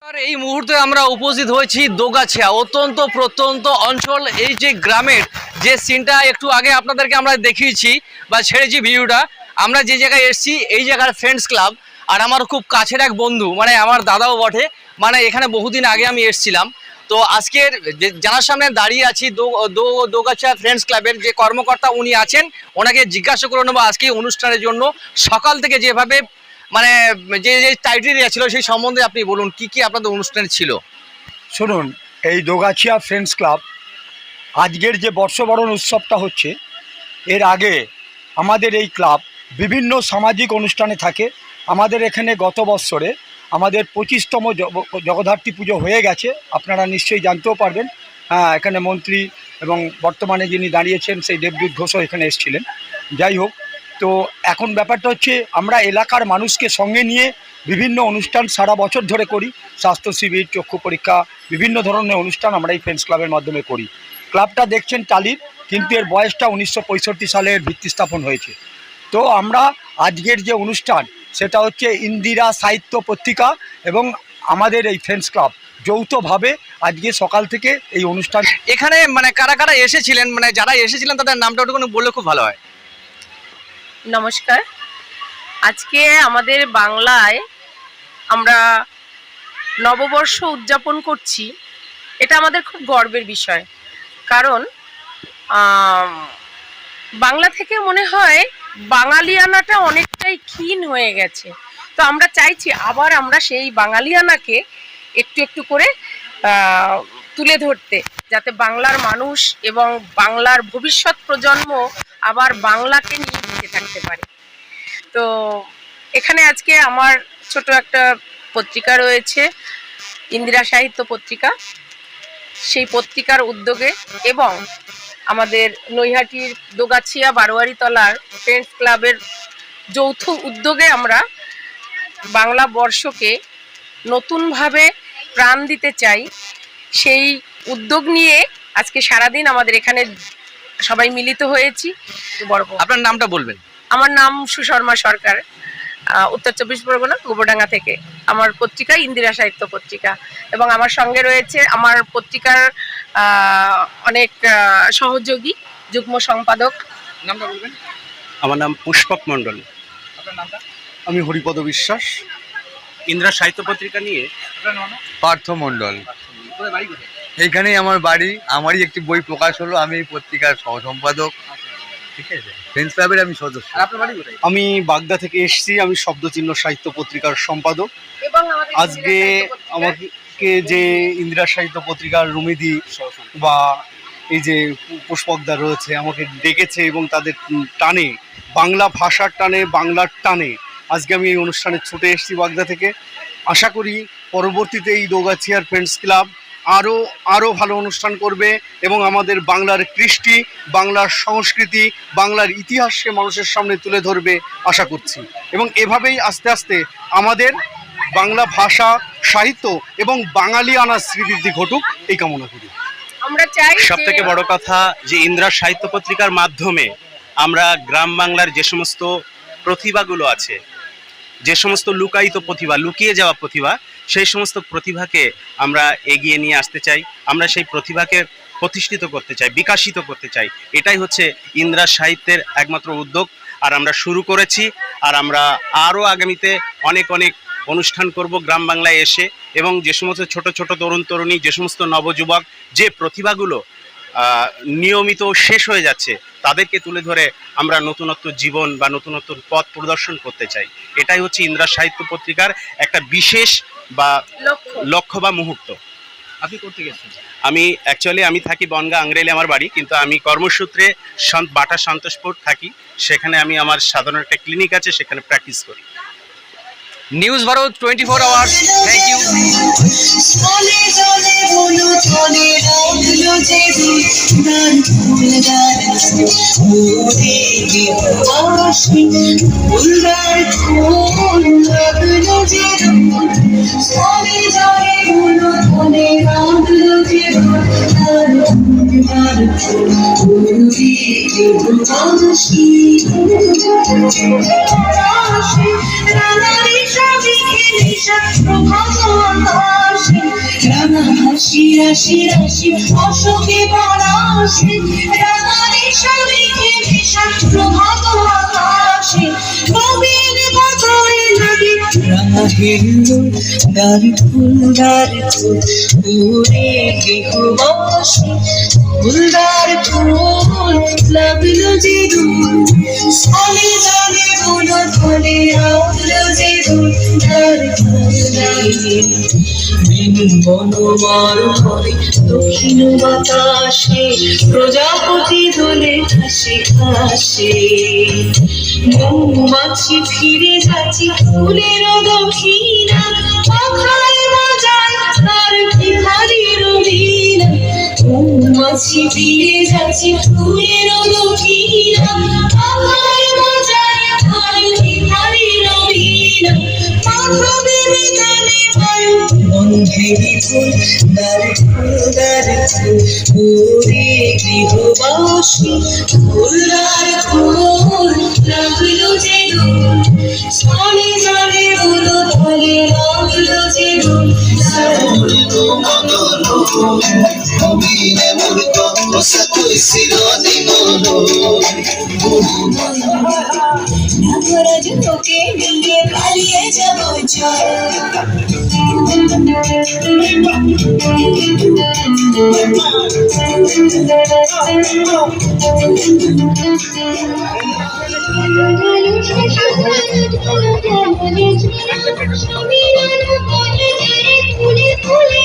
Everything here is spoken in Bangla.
আর এই মুহূর্তে আমরা উপস্থিত হয়েছি দোগাছিয়া অত্যন্ত প্রত্যন্ত অঞ্চল। এই যে গ্রামের যে সিনটা একটু আগে আপনাদেরকে আমরা দেখিয়েছি বা ছেড়েছি ভিডিওটা, আমরা যে জায়গায় এসেছি এই জায়গার ফ্রেন্ডস ক্লাব। আর আমার খুব কাছের এক বন্ধু, মানে আমার দাদাও বটে, মানে এখানে বহুদিন আগে আমি এসেছিলাম। তো আজকের যার সামনে দাঁড়িয়ে আছি দোগাছিয়া ফ্রেন্ডস ক্লাবের যে কর্মকর্তা উনি আছেন, ওনাকে জিজ্ঞাসা করে নেবো আজকে অনুষ্ঠানের জন্য সকাল থেকে যেভাবে মানে যে যে টাইটেরিয়া ছিল সেই সম্বন্ধে আপনি বলুন কি কি আপনাদের অনুষ্ঠান ছিল। শুনুন, এই দোগাছিয়া ফ্রেন্ডস ক্লাব আজকের যে বর্ষবরণ উৎসবটা হচ্ছে, এর আগে আমাদের এই ক্লাব বিভিন্ন সামাজিক অনুষ্ঠানে থাকে। আমাদের এখানে গত বৎসরে আমাদের 25তম জগদ্ধাত্রী পুজো হয়ে গেছে, আপনারা নিশ্চয়ই জানতেও পারবেন। এখানে মন্ত্রী এবং বর্তমানে যিনি দাঁড়িয়েছেন সেই দেবদূত ঘোষও এখানে এসেছিলেন। যাই হোক, তো এখন ব্যাপারটা হচ্ছে আমরা এলাকার মানুষকে সঙ্গে নিয়ে বিভিন্ন অনুষ্ঠান সারা বছর ধরে করি। স্বাস্থ্য শিবির, চক্ষু পরীক্ষা, বিভিন্ন ধরনের অনুষ্ঠান আমরা এই ফ্রেন্ডস ক্লাবের মাধ্যমে করি। ক্লাবটা দেখছেন টালির, কিন্তু এর বয়সটা 1965 সালে ভিত্তি স্থাপন হয়েছে। তো আমরা আজকের যে অনুষ্ঠান সেটা হচ্ছে ইন্দিরা সাহিত্য পত্রিকা এবং আমাদের এই ফ্রেন্ডস ক্লাব যৌথভাবে আজকে সকাল থেকে এই অনুষ্ঠান। এখানে মানে কারা কারা এসেছিলেন, মানে যারা এসেছিলেন তাদের নামটা ওটুকু বললে খুব ভালো হয়। নমস্কার। আজকে আমাদের বাংলায় আমরা নববর্ষ উদযাপন করছি, এটা আমাদের খুব গর্বের বিষয়। কারণ বাংলা থেকে মনে হয় বাঙালিয়ানাটা অনেকটাই ক্ষীণ হয়ে গেছে। তো আমরা চাইছি আবার আমরা সেই বাঙালিয়ানাকে একটু একটু করে তুলে ধরতে, যাতে বাংলার মানুষ এবং বাংলার ভবিষ্যৎ প্রজন্ম আবার বাংলাকে নিয়ে বেঁচে থাকতে পারে। তো এখানে আজকে আমার ছোট একটা পত্রিকা রয়েছে, ইন্দিরা সাহিত্য পত্রিকা। সেই পত্রিকার উদ্যোগে এবং আমাদের নৈহাটির দোগাছিয়া বারোয়ারিতলার ফ্রেন্ডস ক্লাবের যৌথ উদ্যোগে আমরা বাংলা বর্ষকে নতুনভাবে প্রাণ দিতে চাই। সেই উদ্যোগ নিয়ে আজকে সারাদিন আমাদের এখানে সবাই মিলিত হয়েছি। আপনার নামটা বলবেন? আমার নাম সুশর্মা সরকার, উত্তর 24 পরগনা, গোবরডাঙ্গা থেকে। আমার পত্রিকা ইন্দিরা সাহিত্য পত্রিকা এবং আমার সঙ্গে রয়েছে আমার পত্রিকার অনেক সহযোগী, যুগ্ম সম্পাদক। নামটা বলবেন? আমার নাম পুষ্পক মণ্ডল। আপনার নামটা? আমি হরিপদ বিশ্বাস। ইন্দিরা সাহিত্য পত্রিকা নিয়ে পার্থ মণ্ডল। এইখানেই আমার বাড়ি, আমারই একটি বই প্রকাশ হলো, আমি এই পত্রিকার সহ সম্পাদক। ঠিক আছে, ফ্রেন্ডস ক্লাবের আমি সদস্য। আপনার বাড়ি কোথায়? আমি বাগদা থেকে এসেছি, আমি শব্দচিহ্ন সাহিত্য পত্রিকার সম্পাদক। আজকে আমাকে যে ইন্দিরা সাহিত্য পত্রিকার রুমিদি বা এই যে পুষ্পকদা রয়েছে আমাকে ডেকেছে এবং তাদের টানে, বাংলা ভাষার টানে, বাংলার টানে আজকে আমি এই অনুষ্ঠানে ছুটে এসেছি বাগদা থেকে। আশা করি পরবর্তীতে এই দোগাছিয়ার ফ্রেন্ডস ক্লাব আরও ভালো অনুষ্ঠান করবে এবং আমাদের বাংলার কৃষ্টি, বাংলার সংস্কৃতি, বাংলার ইতিহাসকে মানুষের সামনে তুলে ধরবে আশা করছি। এবং এভাবেই আস্তে আস্তে আমাদের বাংলা ভাষা, সাহিত্য এবং বাঙালিয়ানা শ্রীবৃদ্ধি ঘটুক, এই কামনা করি। আমরা চাই সব থেকে বড় কথা যে ইন্দিরা সাহিত্য পত্রিকার মাধ্যমে আমরা গ্রাম বাংলার যে সমস্ত প্রতিভাগুলো আছে, যে সমস্ত লুকায়িত প্রতিভা, লুকিয়ে যাওয়া প্রতিভা, সেই সমস্ত প্রতিভাকে আমরা এগিয়ে নিয়ে আসতে চাই। আমরা সেই প্রতিভাকে প্রতিষ্ঠিত করতে চাই, বিকাশিত করতে চাই। এটাই হচ্ছে ইন্দিরা সাহিত্যের একমাত্র উদ্যোগ। আর আমরা শুরু করেছি, আর আমরা আরও আগামীতে অনেক অনেক অনুষ্ঠান করব গ্রাম বাংলায় এসে। এবং যে সমস্ত ছোট ছোট তরুণ তরুণী, যে সমস্ত নবযুবক, যে প্রতিভাগুলো নিয়মিত শেষ হয়ে যাচ্ছে, তাদেরকে তুলে ধরে আমরা নতুনত্ব জীবন বা নতুনত্ব পথ প্রদর্শন করতে চাই। এটাই হচ্ছে ইন্দিরা সাহিত্য পত্রিকার একটা বিশেষ বা লক্ষ্য বা মুহূর্ত। আপনি করতে গেছেন? আমি থাকি বনগাঁ আংরেলি আমার বাড়ি, কিন্তু আমি কর্মসূত্রে বাটা সন্তোষপুর থাকি। সেখানে আমি আমার সাধারণ একটা ক্লিনিক আছে, সেখানে প্র্যাকটিস করি। News Bharat 24 hours, thank you. Rana Nisha, Nisha, Prabhava, রাশি রাশি অশোকে পরাশে রাঙালি স্বামীকে মেশা প্রভাত আকাশে কবির বাতায় লাগে রাঙা হিন্দুর দ্বার ফুল উড়ে গৃহবাসী ফুলদার ফুল লাগলো যে দূর সালে জানে গুলো ধরে রাখলো যে দূর তার বনমার ঘরে দক্ষিণ বাতাসে প্রজাপতি দোলে হাসি হাসে মৌমাছি ফিরে যাচ্ছে ফুলের দক্ষিণা পাখায় বাজায় তার ভিখারি রবিনা মৌমাছি ফিরে যাচ্ছে ফুলের দক্ষিণা পাখায় বাজায় তার ভিখারি রবিনা পাখা বেবি জানে বায়ু বন্ধেরি ফুল দ্বার ফুল ওরে গৃহবাসী ফুলদার ফুল লাগলো যে দূর সালে জানে বলো ধরে লাগলো যে দূর নাগরাজ তোকে নিয়ে পালিয়ে যাবো চল ফুলে ফুলে